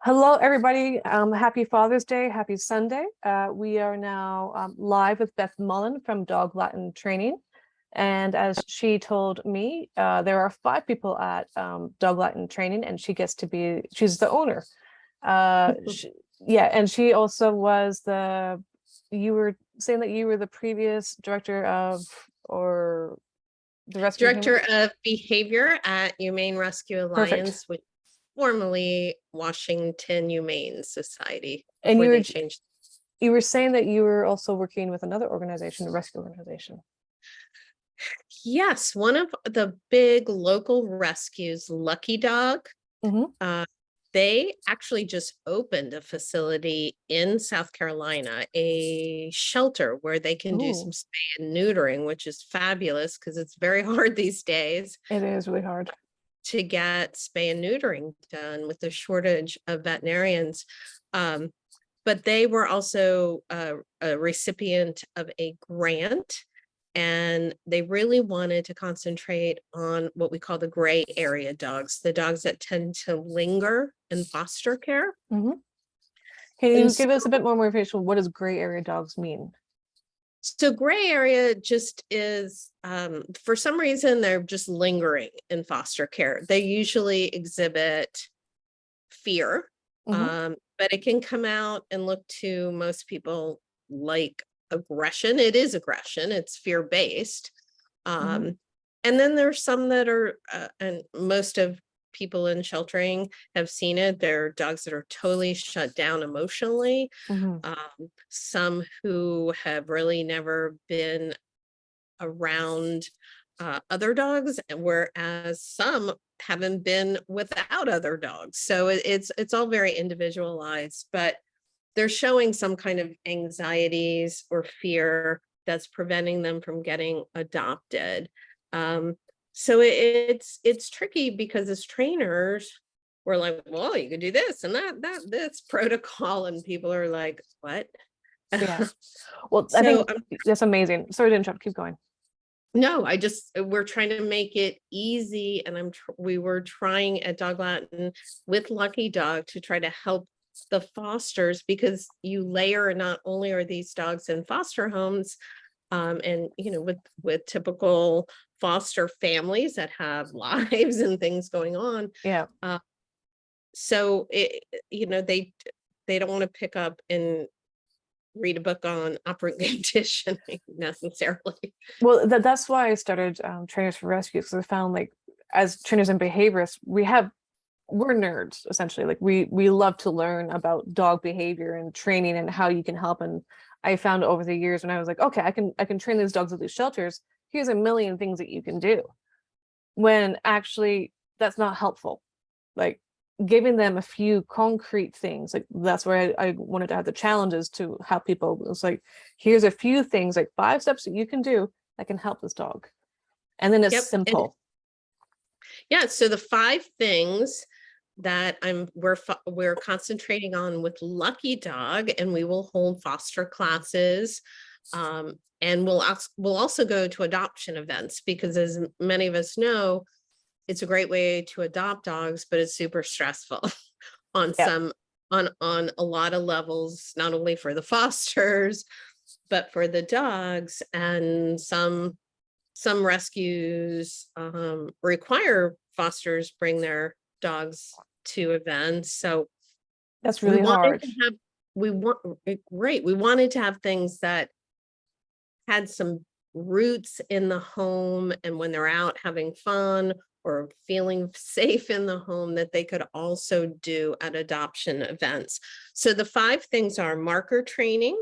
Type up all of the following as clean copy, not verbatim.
Hello, everybody. Happy Father's Day. Happy Sunday. We are now live with Beth Mullen from Dog Latin Training. And as she told me, there are 5 people at Dog Latin Training, and she's the owner. Yeah, and she also was you were saying that you were the previous director or the rescue Director of Behavior at Humane Rescue Alliance, which formerly Washington Humane Society. And you were saying that you were also working with another organization, a rescue organization. Yes, one of the big local rescues, Lucky Dog. They actually just opened a facility in South Carolina, a shelter where they can do some spay and neutering, which is fabulous because it's very hard these days. It is really hard to get spay and neutering done with the shortage of veterinarians. But they were also a recipient of a grant, and they really wanted to concentrate on what we call the gray area dogs, the dogs that tend to linger in foster care. Can you give us a bit more information? What does gray area dogs mean? So gray area just is, for some reason, they're just lingering in foster care. They usually exhibit fear, but it can come out and look to most people like aggression. It is aggression. It's fear-based. And then there's some that are, and most of people in sheltering have seen it. They're dogs that are totally shut down emotionally. Some who have really never been around other dogs, whereas some haven't been without other dogs. So it's all very individualized, but they're showing some kind of anxieties or fear that's preventing them from getting adopted. So it's tricky because as trainers, we're like, well, you could do this and this protocol, and people are like, what? Yeah. Well, I think that's amazing. Sorry to interrupt. Keep going. No, we're trying to make it easy, and we were trying at Dog Latin with Lucky Dog to try to help the fosters, because you layer, not only are these dogs in foster homes, and with typical foster families that have lives and things going on. Yeah. So they don't want to pick up and read a book on operant conditioning necessarily. Well, that's why I started Trainers for Rescue, because I found, like, as trainers and behaviorists, we're nerds essentially. Like we love to learn about dog behavior and training and how you can help. And I found over the years, when I was like, okay, I can train these dogs at these shelters. Here's a million things that you can do, when actually that's not helpful. Like, giving them a few concrete things, like that's where I wanted to have the challenges to help people. It's like, here's a few things, like 5 steps that you can do that can help this dog, and then it's simple. So the 5 things that we're concentrating on with Lucky Dog, and we will hold foster classes, and we'll also go to adoption events, because as many of us know, it's a great way to adopt dogs, but it's super stressful on a lot of levels, not only for the fosters, but for the dogs. And some rescues require fosters bring their dogs to events. So that's really hard. We wanted to have things that had some roots in the home, and when they're out having fun or feeling safe in the home, that they could also do at adoption events. So the 5 things are marker training,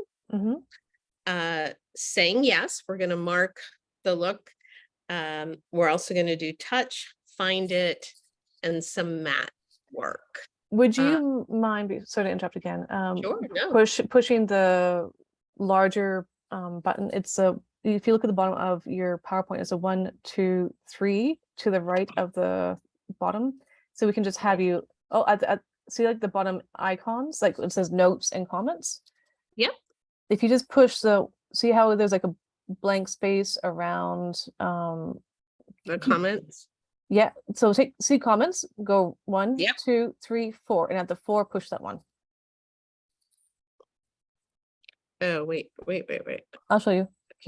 saying yes, we're going to mark the look. We're also going to do touch, find it, and some mat work. Would you mind, sorry to interrupt again, sure, no. pushing the larger button? It's if you look at the bottom of your PowerPoint, it's a 1, 2, 3 to the right of the bottom. So we can just have you, see, like, the bottom icons, like it says notes and comments. Yep. If you just push see how there's like a blank space around the comments. Yeah. So see comments, go 1, Yep. 2, 3, 4, and at the 4, push that one. Oh, wait. I'll show you.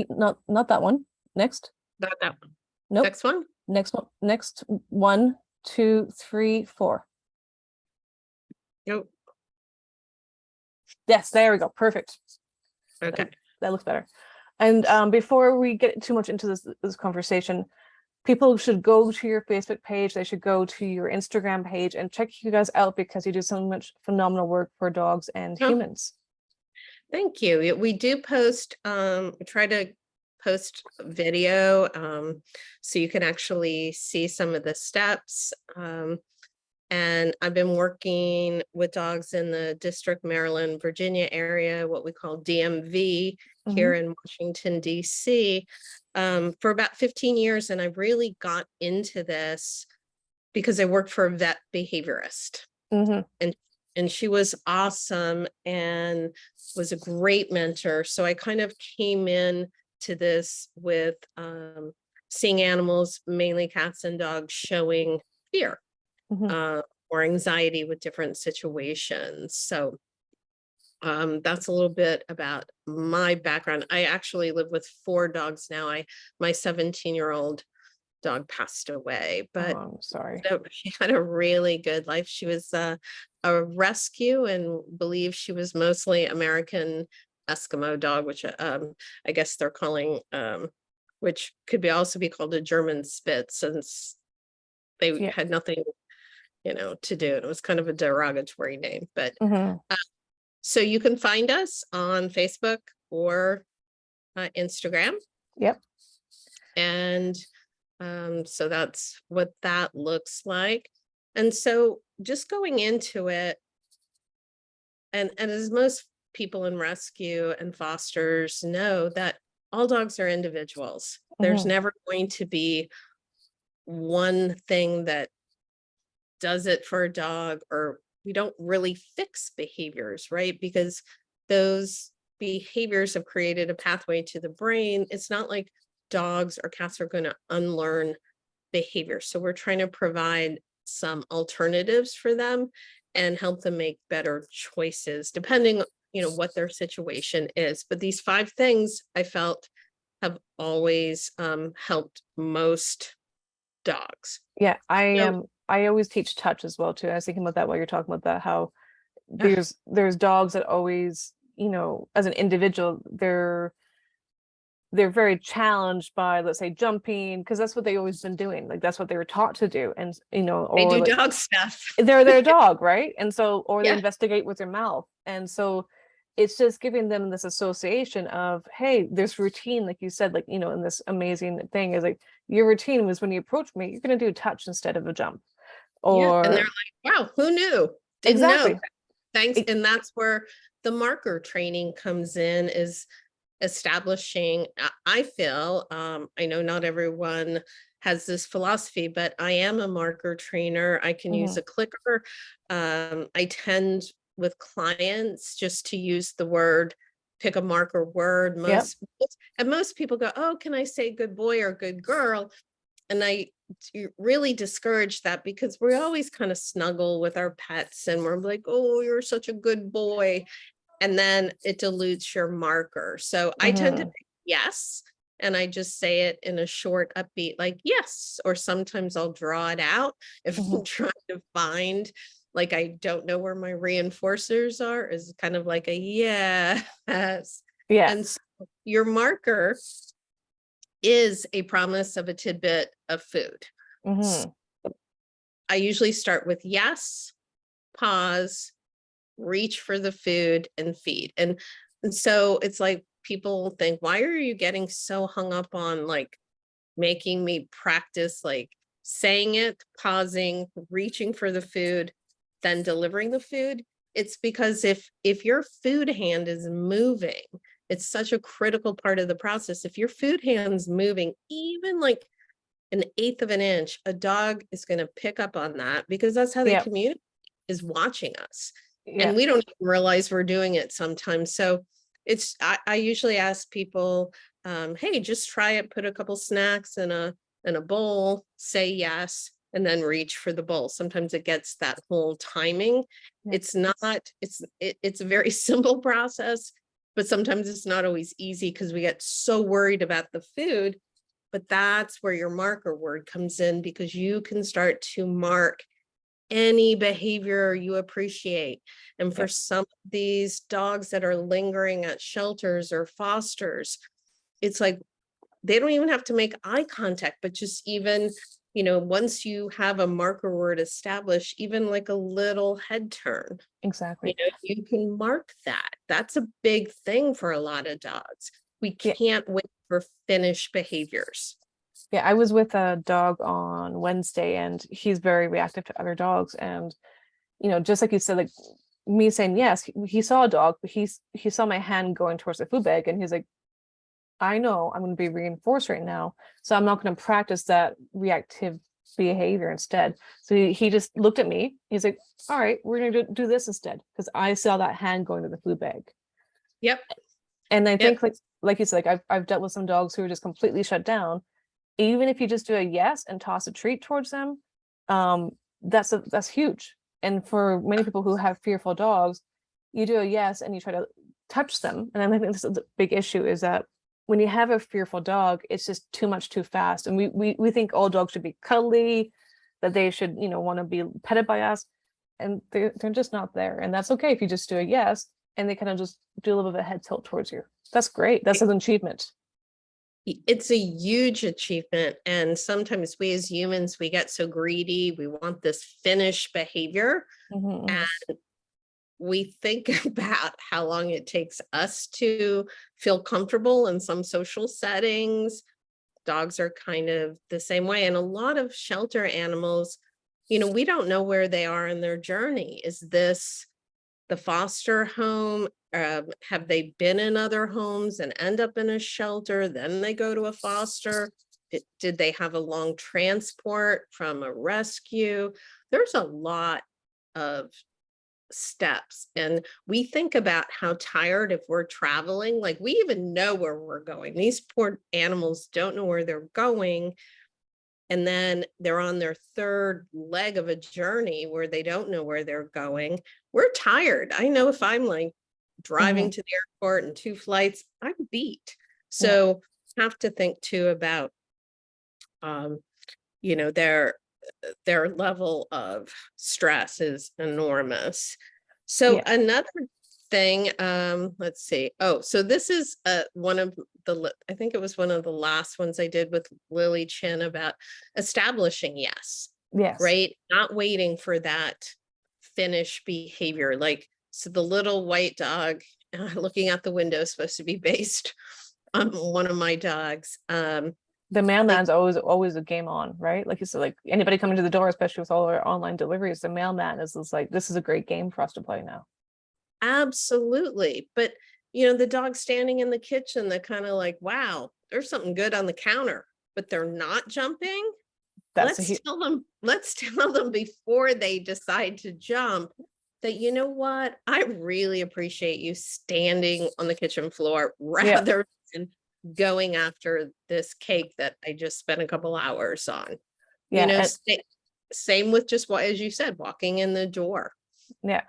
Not that one. Next. Not that one. Nope. Next one. Next one. Next 1, 2, 3, 4. Nope. Yes, there we go. Perfect. Okay. That looks better. And before we get too much into this conversation, people should go to your Facebook page. They should go to your Instagram page and check you guys out because you do so much phenomenal work for dogs and Oh, humans. thank you. We do post, we try to post video so you can actually see some of the steps. And I've been working with dogs in the District, Maryland, Virginia area, what we call DMV here in Washington, DC, for about 15 years. And I really got into this because I worked for a vet behaviorist. And she was awesome and was a great mentor. So I kind of came in to this with seeing animals, mainly cats and dogs, showing fear. Or anxiety with different situations. So that's a little bit about my background. I actually live with 4 dogs now. My 17-year-old dog passed away, but I'm sorry. she had a really good life. She was a rescue and believe she was mostly American Eskimo dog, which I guess they're calling, which could be also be called a German Spitz, since they had nothing to do. It was kind of a derogatory name, but so you can find us on Facebook or Instagram. Yep. And so that's what that looks like. And so just going into it, and as most people in rescue and fosters know, that all dogs are individuals. There's never going to be one thing that does it for a dog, or we don't really fix behaviors, right? Because those behaviors have created a pathway to the brain. It's not like dogs or cats are going to unlearn behavior. So we're trying to provide some alternatives for them and help them make better choices, depending, what their situation is. But these 5 things I felt have always helped most dogs. Yeah, I always teach touch as well too. I was thinking about that while you're talking about that, how there's dogs that always, as an individual, they're very challenged by, let's say, jumping, because that's what they always been doing. Like that's what they were taught to do. And They or do like, dog stuff. they're their dog, right? And so, or they Yeah. investigate with their mouth. And so it's just giving them this association of, hey, this routine, like you said, like, and this amazing thing is like, your routine was when you approach me, you're going to do a touch instead of a jump. Or and they're like, wow, who knew? Didn't exactly. know. Thanks. And that's where the marker training comes in, is establishing, I feel, I know not everyone has this philosophy, but I am a marker trainer. I can use a clicker. I tend with clients just to use the word, pick a marker word. Most people go, oh, can I say good boy or good girl? And I really discourage that, because we always kind of snuggle with our pets and we're like, oh, you're such a good boy. And then it dilutes your marker. So I tend to pick yes. And I just say it in a short, upbeat, like yes, or sometimes I'll draw it out if I'm trying to find, like, I don't know where my reinforcers are, is kind of like a yes. Yeah. And so your marker is a promise of a tidbit of food. So I usually start with yes, pause, reach for the food, and feed. And so it's like, people think, why are you getting so hung up on like making me practice like saying it, pausing, reaching for the food, then delivering the food? It's because if your food hand is moving, it's such a critical part of the process. If your food hand's moving even like 1/8 of an inch, a dog is going to pick up on that, because that's how they communicate, is watching us. And we don't even realize we're doing it sometimes. So I usually ask people, hey, just try it, put a couple snacks and a in a bowl, say yes, and then reach for the bowl. Sometimes it gets that whole timing. Yeah. It's a very simple process, but sometimes it's not always easy because we get so worried about the food. But that's where your marker word comes in, because you can start to mark any behavior you appreciate. And for some of these dogs that are lingering at shelters or fosters, it's like they don't even have to make eye contact, but just even, once you have a marker word established, even like a little head turn, Exactly. you can mark that. That's a big thing for a lot of dogs. We can't wait for finished behaviors. Yeah, I was with a dog on Wednesday, and he's very reactive to other dogs. And, just like you said, like me saying yes, he saw a dog, but he saw my hand going towards the food bag, and he's like, I know I'm going to be reinforced right now, so I'm not going to practice that reactive behavior instead. So he just looked at me. He's like, all right, we're going to do this instead, because I saw that hand going to the food bag. Yep. And I think like you said, like I've dealt with some dogs who are just completely shut down. Even if you just do a yes and toss a treat towards them, that's huge. And for many people who have fearful dogs, you do a yes and you try to touch them. And I think this is a big issue, is that when you have a fearful dog, it's just too much too fast. And we think all dogs should be cuddly, that they should, want to be petted by us. And they're just not there. And that's okay if you just do a yes and they kind of just do a little bit of a head tilt towards you. That's great. That's an achievement. It's a huge achievement. And sometimes we as humans, we get so greedy. We want this finished behavior. Mm-hmm. And we think about how long it takes us to feel comfortable in some social settings. Dogs are kind of the same way. And a lot of shelter animals, we don't know where they are in their journey. Is this the foster home? Have they been in other homes and end up in a shelter? Then they go to a foster. Did they have a long transport from a rescue? There's a lot of steps. And we think about how tired, if we're traveling, like we even know where we're going. These poor animals don't know where they're going. And then they're on their third leg of a journey where they don't know where they're going. We're tired. I know if I'm like driving to the airport and 2 flights, I'm beat. So have to think too about, their level of stress is enormous. So another thing, let's see. Oh, so this is one of the, I think it was one of the last ones I did with Lily Chin about establishing yes. Right? Not waiting for that finished behavior. Like, so the little white dog looking out the window is supposed to be based on one of my dogs. The mailman's always a game on, right? Like you said, like anybody coming to the door, especially with all our online deliveries, the mailman is like, this is a great game for us to play now. Absolutely. But the dog standing in the kitchen, they're kind of like, wow, there's something good on the counter, but they're not jumping. Let's tell them before they decide to jump that, you know what, I really appreciate you standing on the kitchen floor rather than going after this cake that I just spent a couple hours on. Same with just what, as you said, walking in the door. Yeah.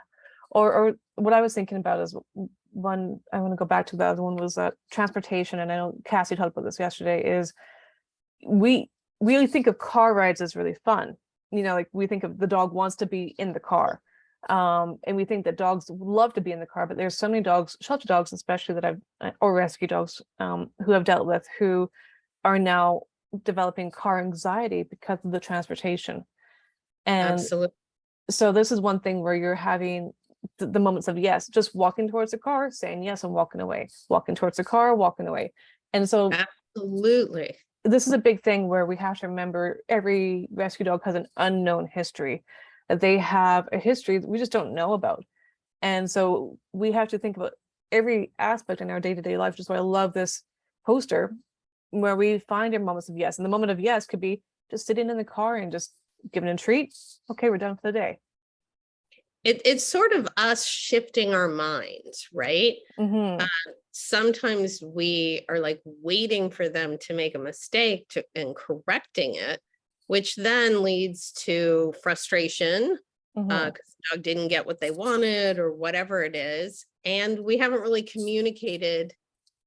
Or what I was thinking about is one, I want to go back to the other one, was transportation. And I know Cassie talked about this yesterday, is we really think of car rides as really fun. Like we think of the dog wants to be in the car. And we think that dogs love to be in the car, but there's so many dogs, shelter dogs especially, that or rescue dogs, who I've dealt with, who are now developing car anxiety because of the transportation. And absolutely. So this is one thing where you're having the moments of yes, just walking towards the car, saying yes, and walking away, walking towards the car, walking away. And so absolutely, this is a big thing where we have to remember every rescue dog has an unknown history, that they have a history that we just don't know about. And so we have to think about every aspect in our day-to-day life. Just why I love this poster, where we find our moments of yes. And the moment of yes could be just sitting in the car and just giving a treat. Okay, we're done for the day. It's sort of us shifting our minds, right? sometimes we are like waiting for them to make a mistake and correcting it, which then leads to frustration because the dog didn't get what they wanted or whatever it is. And we haven't really communicated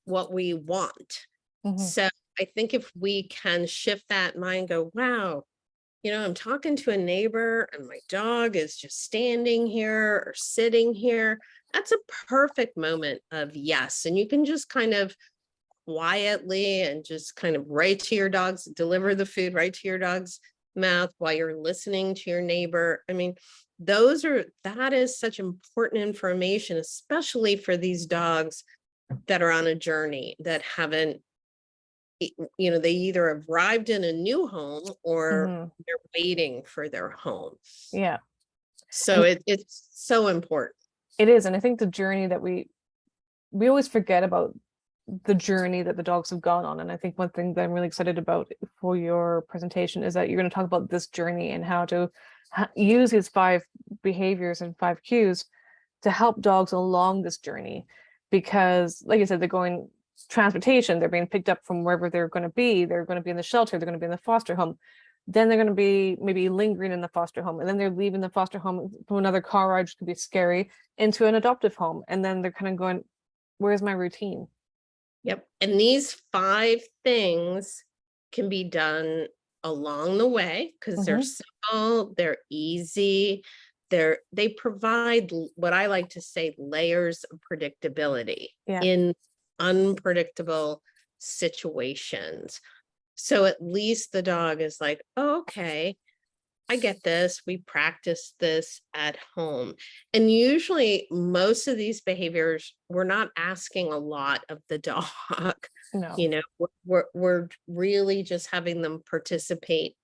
what we want. So I think if we can shift that mind, go, wow, I'm talking to a neighbor and my dog is just standing here or sitting here. That's a perfect moment of yes. And you can just kind of quietly and just kind of deliver the food right to your dog's mouth while you're listening to your neighbor. I mean, that is such important information, especially for these dogs that are on a journey that haven't, they either arrived in a new home or they're waiting for their home. Yeah. So it's so important. It is. And I think the journey that we always forget about the journey that the dogs have gone on. And I think one thing that I'm really excited about for your presentation is that you're going to talk about this journey and how to use these 5 behaviors and 5 cues to help dogs along this journey. Because like I said, they're going transportation, they're being picked up from wherever they're going to be. They're going to be in the shelter, they're going to be in the foster home. Then they're going to be maybe lingering in the foster home. And then they're leaving the foster home from another car ride, which could be scary, into an adoptive home. And then they're kind of going, where's my routine? Yep. And these 5 things can be done along the way because they're simple, they're easy, they provide what I like to say layers of predictability in unpredictable situations. So at least the dog is like, oh, okay, I get this. We practice this at home. And usually most of these behaviors, we're not asking a lot of the dog. No. We're really just having them participate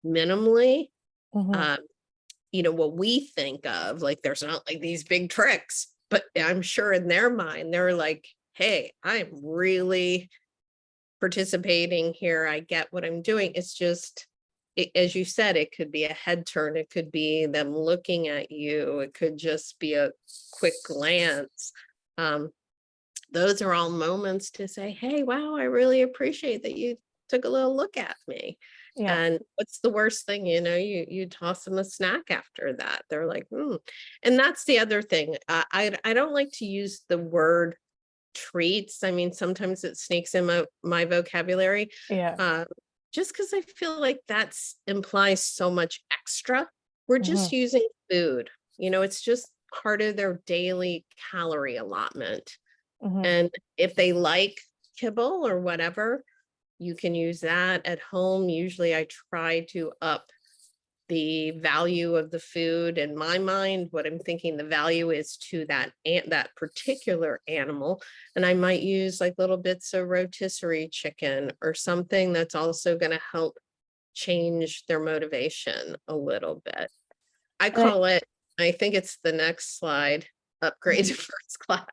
minimally. What we think of, like, there's not like these big tricks, but I'm sure in their mind, they're like, hey, I'm really participating here. I get what I'm doing. It's just, as you said, it could be a head turn. It could be them looking at you. It could just be a quick glance. Those are all moments to say, hey, wow, I really appreciate that you took a little look at me. Yeah. And what's the worst thing, you toss them a snack after that. They're like, And that's the other thing. I don't like to use the word treats. I mean, sometimes it sneaks in my vocabulary. Yeah. Just because I feel like that implies so much extra. We're just using food. It's just part of their daily calorie allotment. And if they like kibble or whatever, you can use that at home. Usually I try to up the value of the food. In my mind, what I'm thinking the value is to that particular animal. And I might use like little bits of rotisserie chicken or something that's also going to help change their motivation a little bit. I think it's the next slide, upgrade to first class.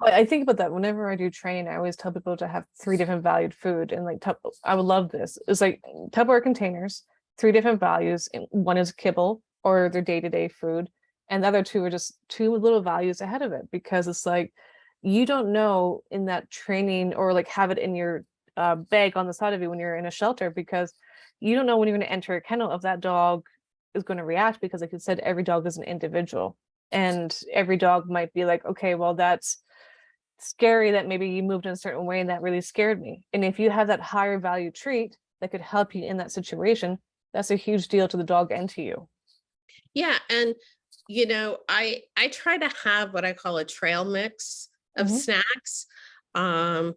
I think about that whenever I do training. I always tell people to have 3 different valued food, and like I would love this. It's like Tupperware containers, 3 different values. And one is kibble or their day-to-day food, and the other 2 are just 2 little values ahead of it, because it's like you don't know in that training, or like have it in your bag on the side of you when you're in a shelter, because you don't know when you're going to enter a kennel if that dog is going to react, because like you said, every dog is an individual. And every dog might be like, okay, well, that's scary that maybe you moved in a certain way and that really scared me. And if you have that higher value treat that could help you in that situation, that's a huge deal to the dog and to you. Yeah. And, I try to have what I call a trail mix of snacks. I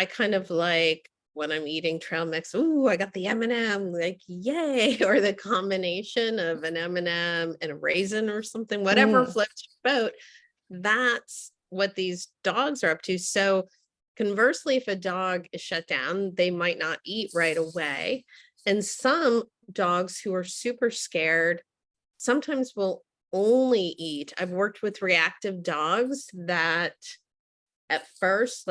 kind of like, when I'm eating trail mix, ooh, I got the M&M, like, yay, or the combination of an M&M and a raisin or something, whatever floats your boat. That's what these dogs are up to. So conversely, if a dog is shut down, they might not eat right away. And some dogs who are super scared sometimes will only eat. I've worked with reactive dogs that at first,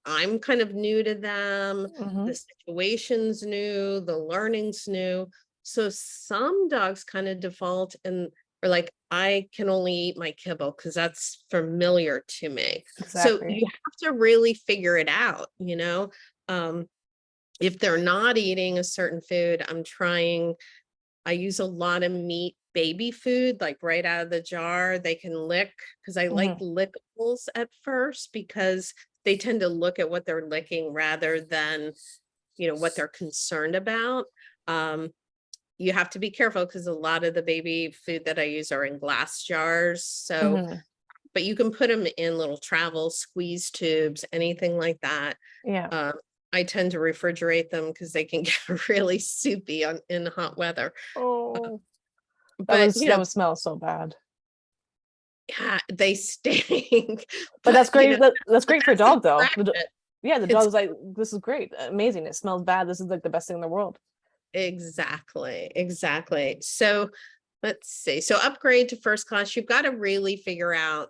I'm kind of new to them. The situation's new, the learning's new. So some dogs kind of default and or like, I can only eat my kibble because that's familiar to me. So Exactly. you have to really figure it out, you know? If they're not eating a certain food, I use a lot of meat baby food, like right out of the jar. They can lick, because I like Mhm. lickables at first, because they tend to look at what they're licking rather than, what they're concerned about. You have to be careful because a lot of the baby food that I use are in glass jars. So, Mhm. but you can put them in little travel squeeze tubes, anything like that. Yeah. Um, I tend to refrigerate them because they can get really soupy in hot weather. Oh, But that would smell so bad. yeah, they stink. But that's But great. That's but great for a that's the dog, though. attraction. Yeah, the It's dog's like, this is great, amazing. It smells bad. This is like the best thing in the world. exactly. So let's see. So upgrade to first class, you've got to really figure out,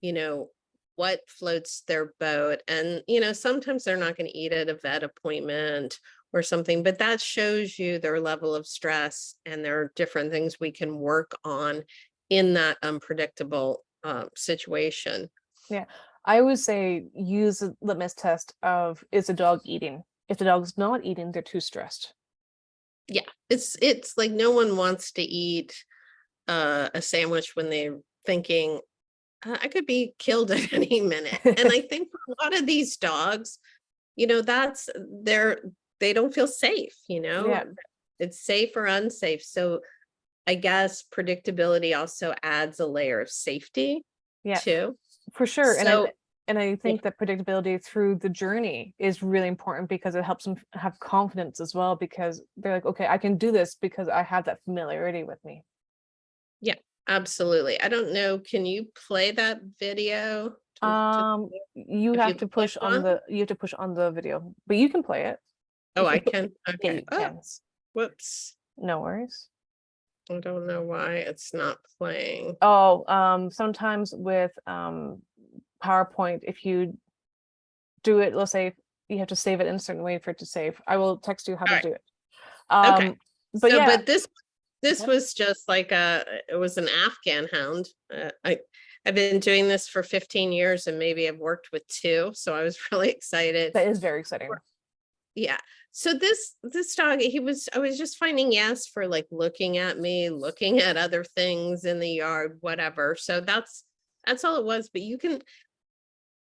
you know, what floats their boat. And, sometimes they're not going to eat at a vet appointment or something, but that shows you their level of stress. And there are different things we can work on in that unpredictable situation. Yeah. I always say use a litmus test of, is the dog eating? If the dog's not eating, they're too stressed. Yeah, it's like no one wants to eat a sandwich when they're thinking, I could be killed at any minute. And I think for a lot of these dogs, that's they don't feel safe, Yeah. it's safe or unsafe. So I guess predictability also adds a layer of safety Yeah, too. for sure. So And I yeah, think that predictability through the journey is really important because it helps them have confidence as well, because they're like, okay, I can do this because I have that familiarity with me. yeah, absolutely. I don't know. Can you play that video You if have you to click push on on? the video, but you can play it. Oh, If you I put, can. yeah, Okay. you Oh, can. whoops. No worries. I don't know why it's not playing. Oh, sometimes with PowerPoint, if you do it, let's say you have to save it in a certain way for it to save. I will text you how All to right. do it. Okay. But So, yeah, but this yeah, was just like it was an Afghan hound. I've been doing this for 15 years and maybe I've worked with two. So I was really excited. that is very exciting. Yeah. So this dog, I was just finding yes for like looking at me, looking at other things in the yard, whatever. So that's all it was. But you can,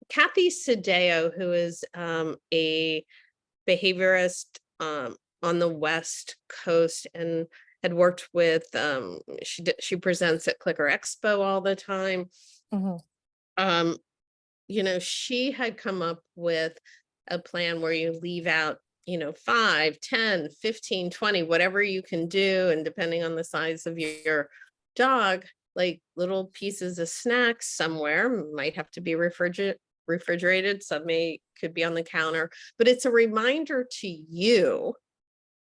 Kathy Sadeo, who is a behaviorist on the West Coast and had worked with she presents at Clicker Expo all the time. Mhm. Um, she had come up with a plan where you leave out 5, 10, 15, 20, whatever you can do, and depending on the size of your dog, like little pieces of snacks somewhere, might have to be refrigerated, some could be on the counter, but it's a reminder to you,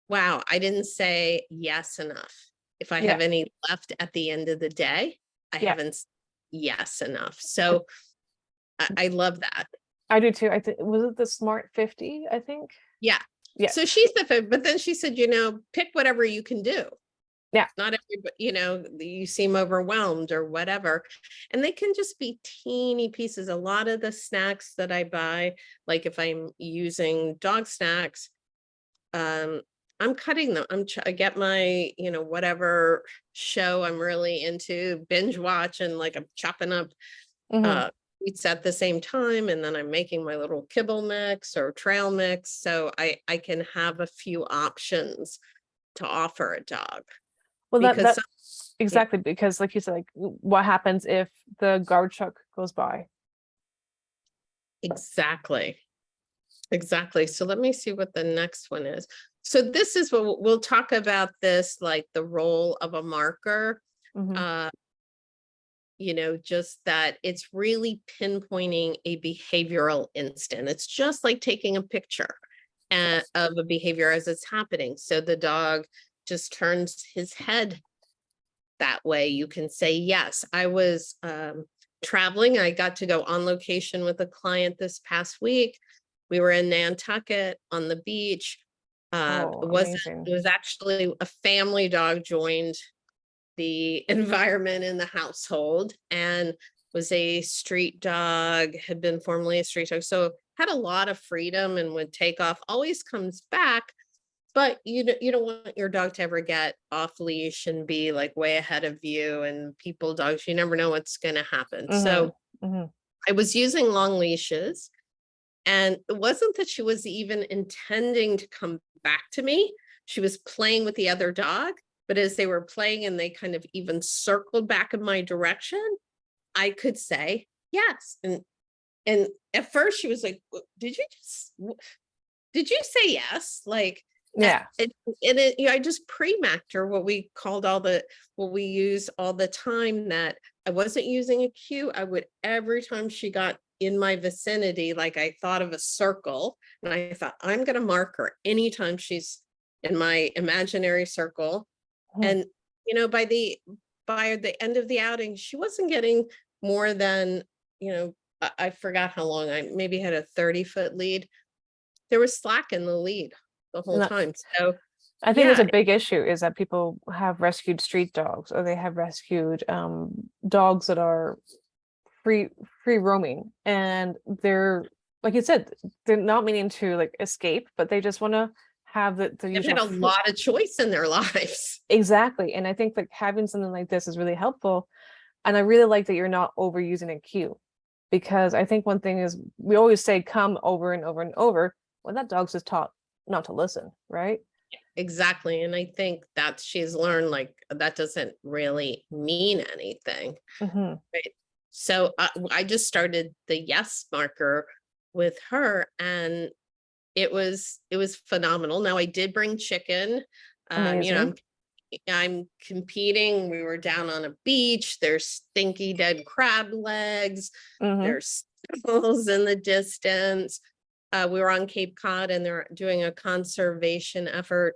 wow, I didn't say yes enough. If I Yeah, have any left at the end of the day, I yeah, haven't yes enough. So I love that. I do too. I think, was it the Smart 50, I think? Yeah. Yeah, So she said, but then she said, pick whatever you can do. yeah, Not everybody, you seem overwhelmed or whatever. And they can just be teeny pieces. A lot of the snacks that I buy, like if I'm using dog snacks, I'm cutting them. I get my, whatever show I'm really into, binge watch, and like I'm chopping up hmm, eats at the same time, and then I'm making my little kibble mix or trail mix, so I can have a few options to offer a dog. well, Because yeah, exactly, because like you said, like what happens if the garbage truck goes by? exactly. So let me see what the next one is. So this is what we'll talk about, this like the role of a marker. Hmm. uh just that it's really pinpointing a behavioral instant. It's just like taking a picture of a behavior as it's happening. So the dog just turns his head that way. You can say, yes, I was traveling. I got to go on location with a client this past week. We were in Nantucket on the beach. Oh, amazing. It was actually a family dog joined the environment in the household, and was a street dog, had been formerly a street dog. So had a lot of freedom and would take off, always comes back. But you don't want your dog to ever get off leash and be like way ahead of you, and people dogs, you never know what's going to happen. So I was using long leashes, and it wasn't that she was even intending to come back to me. She was playing with the other dog, but as they were playing and they kind of even circled back in my direction, I could say yes. And at first she was like, did you say yes? Like, Yeah. I just pre-macked her what we use all the time, that I wasn't using a cue. I would, every time she got in my vicinity, like I thought of a circle, and I thought, I'm going to mark her anytime she's in my imaginary circle. And, by the end of the outing, she wasn't getting more than, I forgot how long, I maybe had a 30-foot lead. There was slack in the lead the whole time. So I think there's a big issue is that people have rescued street dogs, or they have rescued dogs that are free roaming, and they're, like you said, they're not meaning to like escape, but they just want to have the they've usual had a lot of choice in their lives. Exactly. And I think like having something like this is really helpful. And I really like that you're not overusing a cue, because I think one thing is we always say come over and over and over. Well, that dog's just taught not to listen, right? Exactly. And I think that she's learned like that doesn't really mean anything. Right. So I just started the yes marker with her, and it was phenomenal. Now I did bring chicken. I'm competing. We were down on a beach. There's stinky dead crab legs. There's skulls in the distance. We were on Cape Cod, and they're doing a conservation effort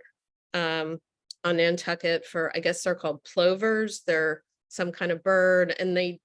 on Nantucket for, I guess they're called plovers. They're some kind of bird, and they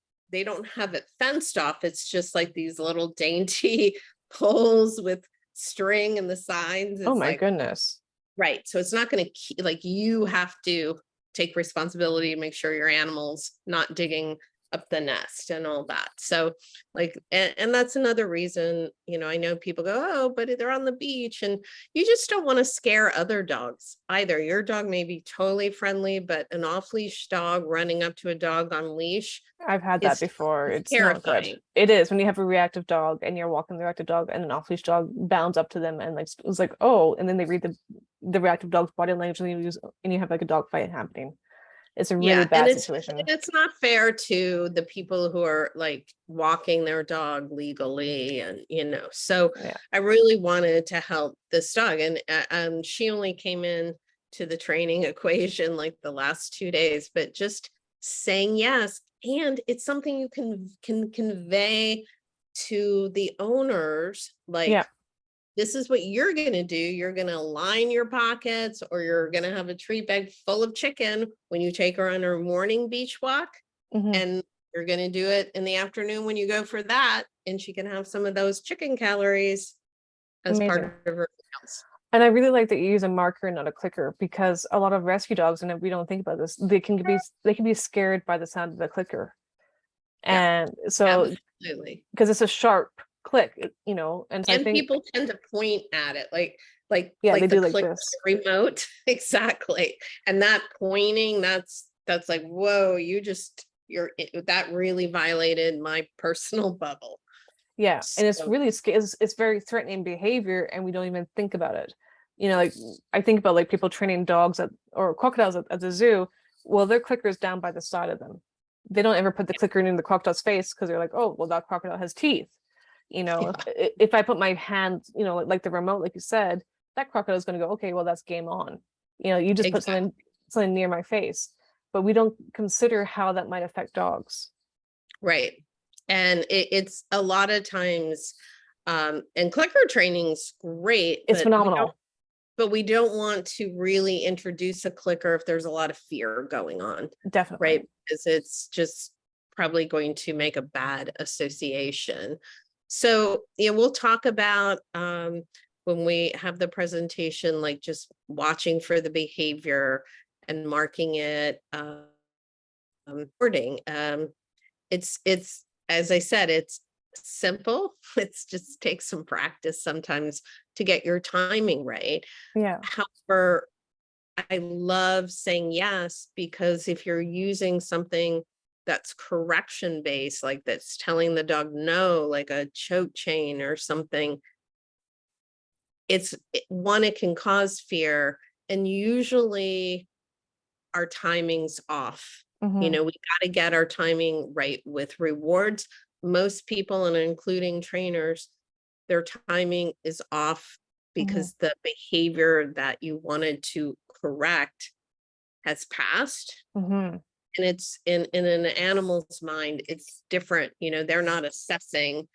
don't have it fenced off. It's just like these little dainty poles with string and the signs. It's oh my like, goodness. Right. So it's not going to keep, like, you have to take responsibility to make sure your animal's not digging up the nest and all that. So like, and that's another reason, I know people go, oh, but they're on the beach, and you just don't want to scare other dogs either. Your dog may be totally friendly, but an off leash dog running up to a dog on leash. I've had that before. It's terrifying. Not good. It is when you have a reactive dog and you're walking the reactive dog, and an off leash dog bounds up to them and like it's like, oh, and then they read the reactive dog's body language, and you have like a dog fight happening. It's a really bad situation. It's not fair to the people who are like walking their dog legally, and so I really wanted to help this dog, and she only came in to the training equation like the last 2 days, but just saying yes. And it's something you can convey to the owners, like, this is what you're going to do. You're going to line your pockets, or you're going to have a treat bag full of chicken when you take her on her morning beach walk. And you're going to do it in the afternoon when you go for that. And she can have some of those chicken calories as part of her meals. And I really like that you use a marker and not a clicker, because a lot of rescue dogs, and we don't think about this, they can be scared by the sound of the clicker. And so because it's a sharp click, and so I think people tend to point at it like they do the like click this remote. Exactly. And that pointing, that's like, whoa, that really violated my personal bubble. And it's really it's very threatening behavior, and we don't even think about it. Like I think about like people training dogs or crocodiles at the zoo. Well, their clicker is down by the side of them. They don't ever put the clicker in the crocodile's face, because they're like, oh, well, that crocodile has teeth. If I put my hand, like the remote, like you said, that crocodile is going to go, okay, well, that's game on. You just put something near my face, but we don't consider how that might affect dogs. Right. And it's a lot of times, and clicker training's great. It's phenomenal. But we don't want to really introduce a clicker if there's a lot of fear going on. Definitely. Right. Because it's just probably going to make a bad association. So we'll talk about when we have the presentation, like just watching for the behavior and marking it. wording. It's as I said, it's simple. It's just takes some practice sometimes to get your timing right. Yeah. However, I love saying yes, because if you're using something that's correction based, like that's telling the dog no, like a choke chain or something, one, it can cause fear, and usually our timing's off. Hmm. We got to get our timing right with rewards. Most people, and including trainers, their timing is off Hmm. because the behavior that you wanted to correct has passed. Hmm. And it's in an animal's mind, it's different. They're not assessing.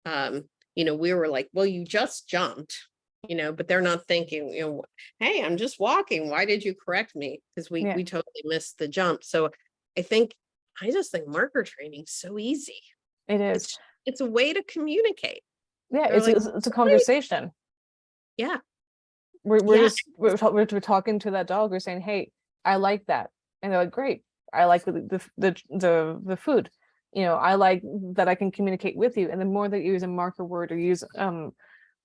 We were like, well, you just jumped, but they're not thinking, hey, I'm just walking. Why did you correct me? Because we Yeah, totally missed the jump. So I think I just think marker training is so easy. it is. It's a way to communicate. Yeah, They're like, it's a conversation. yeah, We're yeah, just we're talking to that dog. We're saying, "Hey, I like that," and they're like, "Great, I like the food." I like that I can communicate with you. And the more that you use a marker word or use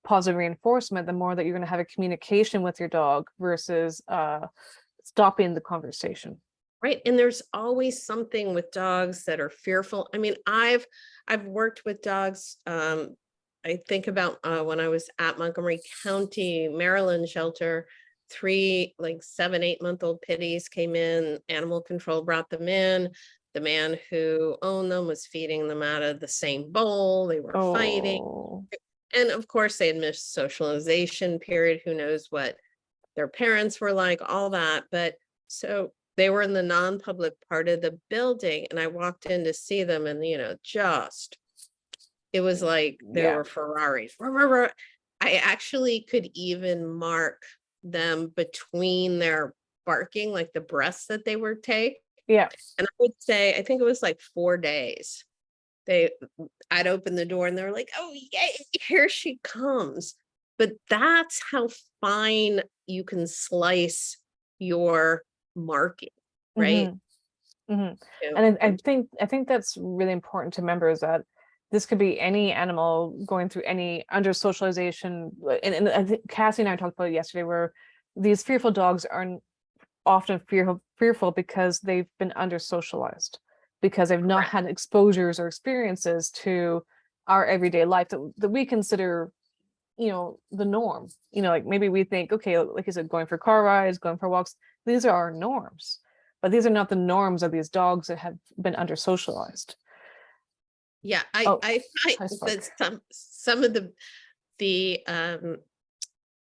positive reinforcement, the more that you're going to have a communication with your dog versus stopping the conversation. right. And there's always something with dogs that are fearful. I mean, I've worked with dogs. I think about when I was at Montgomery County, Maryland shelter, 3 like 7, 8 month old pitties came in, animal control brought them in. The man who owned them was feeding them out of the same bowl. They were fighting. Oh, And of course, they had missed socialization period. Who knows what their parents were like, all that. But so they were in the non-public part of the building, and I walked in to see them, and just it was like there yeah. were Ferraris. Rah, rah, rah. I actually could even mark them between their barking, like the breaths that they would take. Yeah. And I would say, I think it was like 4 days. I'd open the door and they're like, oh, yay, here she comes. But that's how fine you can slice your marking, right? Hmm. Hmm. You know, And I think that's really important to remember is that this could be any animal going through any under socialization. And I think Cassie and I talked about it yesterday, where these fearful dogs are often fearful because they've been under socialized, because they've not correct. had exposures or experiences to our everyday life that we consider the norm. Like maybe we think, okay, like you said, going for car rides, going for walks, these are our norms, but these are not the norms of these dogs that have been under socialized. Yeah, Oh, I find hi, that Spark. some of the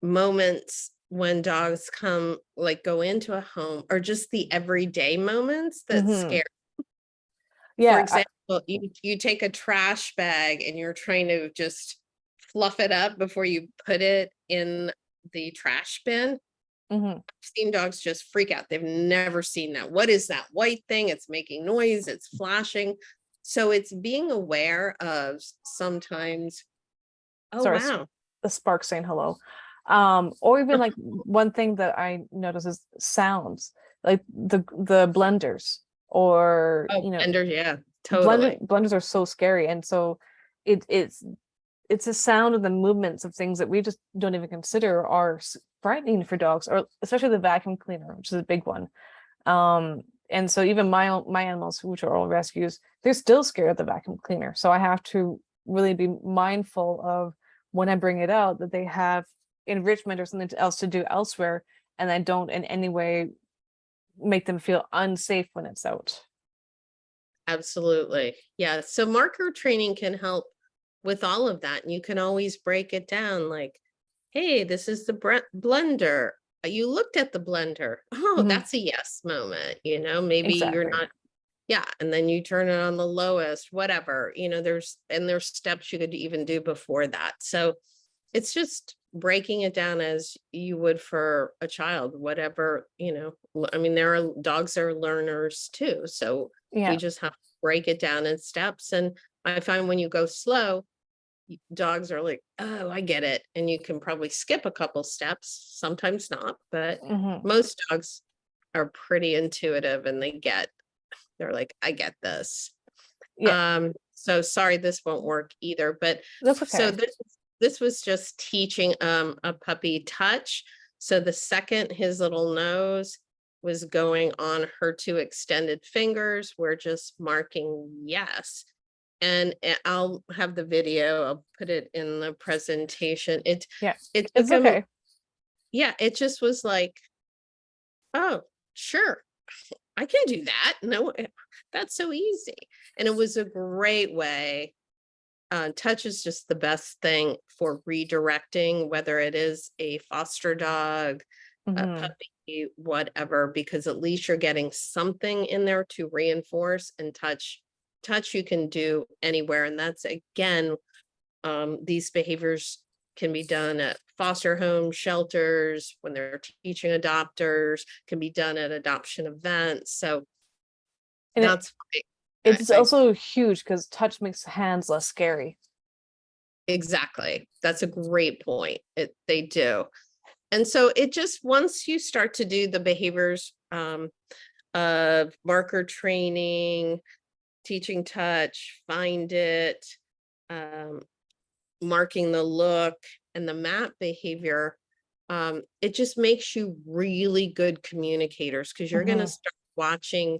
moments when dogs come, like go into a home, are just the everyday moments that Hmm. scare. For Yeah. example, you take a trash bag and you're trying to just fluff it up before you put it in the trash bin. Mhm. I've seen dogs just freak out. They've never seen that. What is that white thing? It's making noise, it's flashing. So it's being aware of sometimes, oh Sorry, wow. the Spark saying hello. Or even like one thing that I notice is sounds, like the blenders, or Oh, blender, yeah, totally. blenders are so scary. And so it's a sound of the movements of things that we just don't even consider are frightening for dogs, or especially the vacuum cleaner, which is a big one. And so even my animals, which are all rescues, they're still scared of the vacuum cleaner. So I have to really be mindful of when I bring it out that they have enrichment or something else to do elsewhere, and I don't in any way make them feel unsafe when it's out. Absolutely. Yeah. So marker training can help with all of that. And you can always break it down like, hey, this is the blender. You looked at the blender. Oh, Mhm. that's a yes moment. Maybe you're Exactly. not, yeah. And then you turn it on the lowest, whatever, there's steps you could even do before that. So it's just breaking it down as you would for a child, whatever, I mean, there are dogs are learners too. So we Yeah. just have to break it down in steps. And I find when you go slow, dogs are like, oh, I get it. And you can probably skip a couple steps, sometimes not, but Hmm. most dogs are pretty intuitive and they get they're like, I get this. Yeah, So sorry, this won't work either, but that's so okay. this was just teaching a puppy touch. So the second his little nose was going on her two extended fingers, we're just marking yes. And I'll have the video, I'll put it in the presentation. Yeah, It took it's him, okay. yeah, it just was like, oh, sure, I can do that. No, that's so easy. And it was a great way. Touch is just the best thing for redirecting, whether it is a foster dog, a Hmm. puppy, whatever, because at least you're getting something in there to reinforce. And touch you can do anywhere. And that's again, these behaviors can be done at foster homes, shelters, when they're teaching adopters, can be done at adoption events. So And that's why it's I also huge because touch makes hands less scary. exactly. That's a great point. They do. And so it just, once you start to do the behaviors of marker training, teaching touch, find it, um, marking the look, and the map behavior, it just makes you really good communicators, because you're going to Hmm. start watching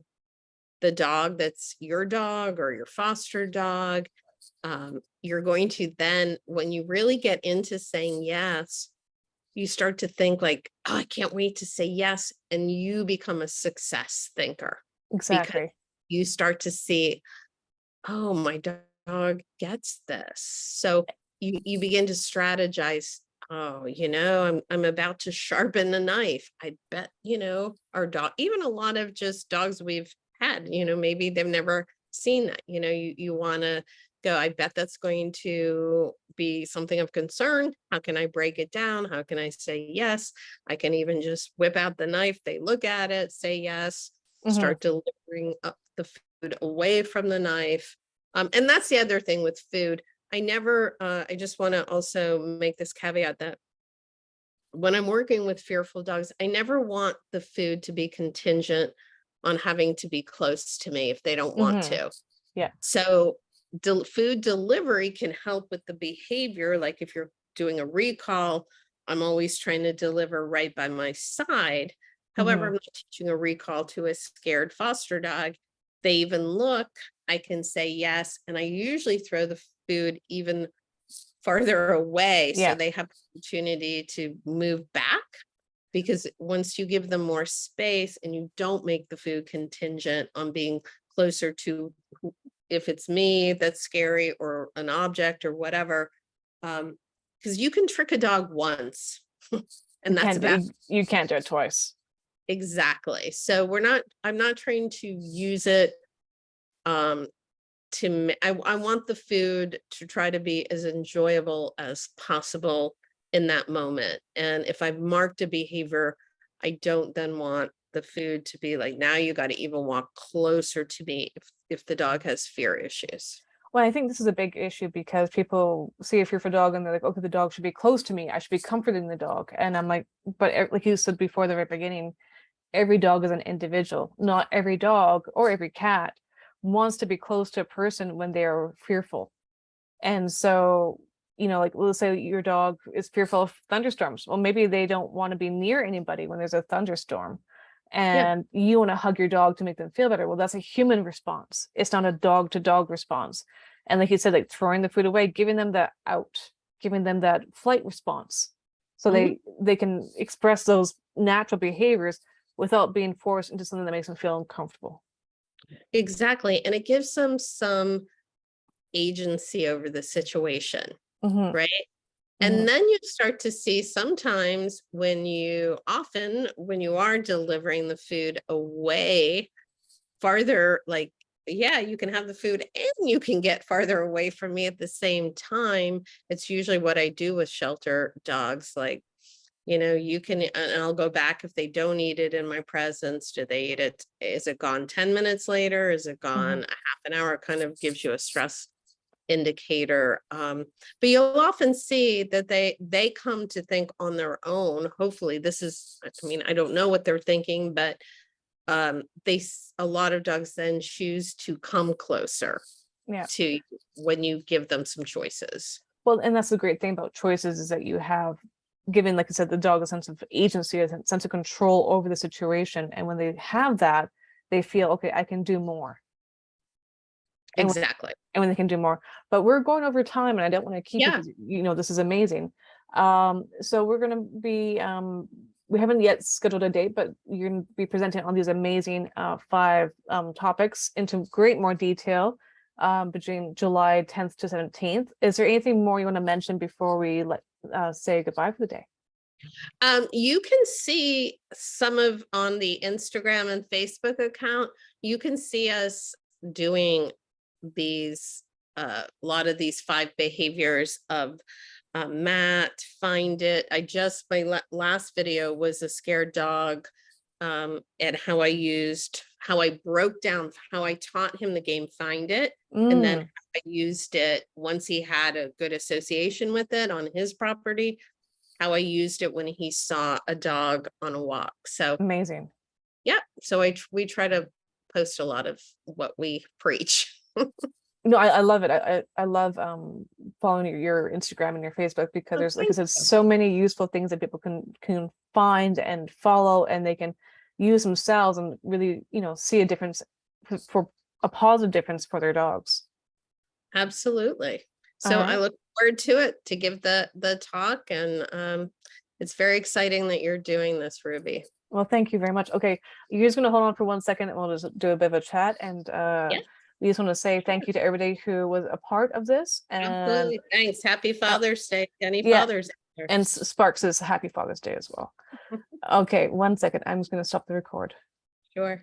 the dog that's your dog or your foster dog. You're going to then, when you really get into saying yes, you start to think like, oh, I can't wait to say yes. And you become a success thinker because Exactly. you start to see, oh, my dog gets this. So you begin to strategize. Oh, I'm about to sharpen the knife. I bet, our dog, even a lot of just dogs we've had, maybe they've never seen that. You want to go, I bet that's going to be something of concern. How can I break it down? How can I say yes? I can even just whip out the knife. They look at it, say yes, Hmm. start delivering up the food away from the knife. And that's the other thing with food. I just want to also make this caveat that when I'm working with fearful dogs, I never want the food to be contingent on having to be close to me if they don't want Hmm. to. Yeah. So food delivery can help with the behavior. Like if you're doing a recall, I'm always trying to deliver right by my side. However, I'm Hmm. not teaching a recall to a scared foster dog. They even look, I can say yes. And I usually throw the food even farther away so Yeah. they have opportunity to move back, because once you give them more space and you don't make the food contingent on being closer to if it's me that's scary or an object or whatever, because you can trick a dog once You and that's can't about do you can't do it twice. exactly. So I'm not trying to use it um I want the food to try to be as enjoyable as possible in that moment. And if I've marked a behavior, I don't then want the food to be like, now you got to even walk closer to me if the dog has fear issues. Well, I think this is a big issue because people see a fearful dog and they're like, okay, the dog should be close to me. I should be comforting the dog. And I'm like, but like you said before the very beginning, every dog is an individual. Not every dog or every cat wants to be close to a person when they are fearful. And so, like let's say your dog is fearful of thunderstorms. Well, maybe they don't want to be near anybody when there's a thunderstorm. Yeah, And you want to hug your dog to make them feel better. Well, that's a human response. It's not a dog to dog response. And like you said, like throwing the food away, giving them that out, giving them that flight response. So mhm, they can express those natural behaviors without being forced into something that makes them feel uncomfortable. exactly. And it gives them some agency over the situation, Hmm. right? Hmm. And then you start to see sometimes when you are delivering the food away farther, like, yeah, you can have the food and you can get farther away from me at the same time. It's usually what I do with shelter dogs. Like, you can, and I'll go back if they don't eat it in my presence. Do they eat it? Is it gone 10 minutes later? Is it Hmm. gone a half an hour? It kind of gives you a stress indicator. But you'll often see that they come to think on their own. Hopefully this is, I mean, I don't know what they're thinking, but a lot of dogs then choose to come closer Yeah. to you when you give them some choices. Well, and that's the great thing about choices is that you have given, like I said, the dog a sense of agency, a sense of control over the situation. And when they have that, they feel, okay, I can do more. Exactly. And when they can do more. But we're going over time and I don't want to keep you Yeah. 'cause, this is amazing. So we're going to be, we haven't yet scheduled a date, but you're going to be presenting on these amazing 5 topics into great more detail between July 10th to 17th. Is there anything more you want to mention before we say goodbye for the day? You can see some of on the Instagram and Facebook account, you can see us doing these, a lot of these 5 behaviors of Matt, find it. My last video was a scared dog, and how I broke down how I taught him the game Find It. And then I used it once he had a good association with it on his property, how I used it when he saw a dog on a walk. So Amazing. yeah, so we try to post a lot of what we preach. No, I love it. I love following your Instagram and your Facebook because there's, like I said, so many useful things that people can find and follow, and they can use themselves and really, see a difference for a positive difference for their dogs. Absolutely. All So right. I look forward to it, to give the talk, and it's very exciting that you're doing this, Ruby. Well, thank you very much. Okay, you're just going to hold on for 1 second and we'll just do a bit of a chat. And Yeah, we just want to say thank you to everybody who was a part of this. And absolutely. Thanks. Happy Father's Day. Any yeah, fathers out there? and Sparks says Happy Father's Day as well. Okay, 1 second. I'm just going to stop the record. Sure.